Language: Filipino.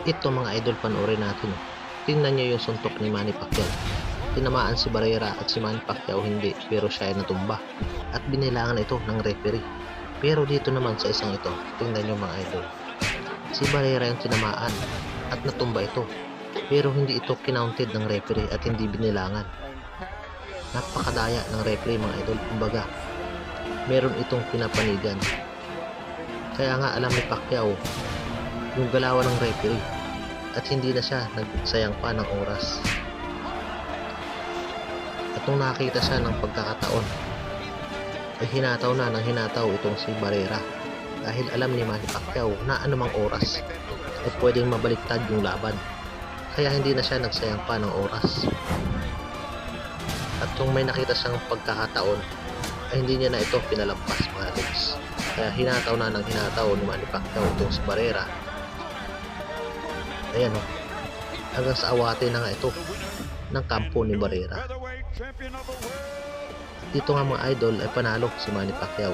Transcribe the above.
Ito mga idol, panoorin natin. Tingnan nyo yung suntok ni Manny Pacquiao. Tinamaan si Barrera at si Manny Pacquiao hindi, pero siya ay natumba. At binilangan ito ng referee. Pero dito naman sa isang ito, tingnan nyo mga idol. Si Barrera yung tinamaan at natumba ito. Pero hindi ito kinounted ng referee at hindi binilangan. Napakadaya ng referee mga idol. Kumbaga, meron itong pinapanigan. Kaya nga alam ni Pacquiao yung galawan ng referee at hindi na siya nagsayang pa ng oras. At nung nakita siya ng pagkakataon ay hinataw na ng hinataw itong si Barrera dahil alam ni Manny Pacquiao na anumang oras ay pwedeng mabaliktad yung laban, kaya hindi na siya nagsayang pa ng oras. At kung may nakita siyang pagkakataon ay hindi niya na ito pinalampas mga tips, kaya hinataw na ng hinataw ni Manny Pacquiao itong si Barrera. Ayan o, hanggang sa awate na nga ito ng kampo ni Barrera. Dito nga mga idol ay panalo si Manny Pacquiao.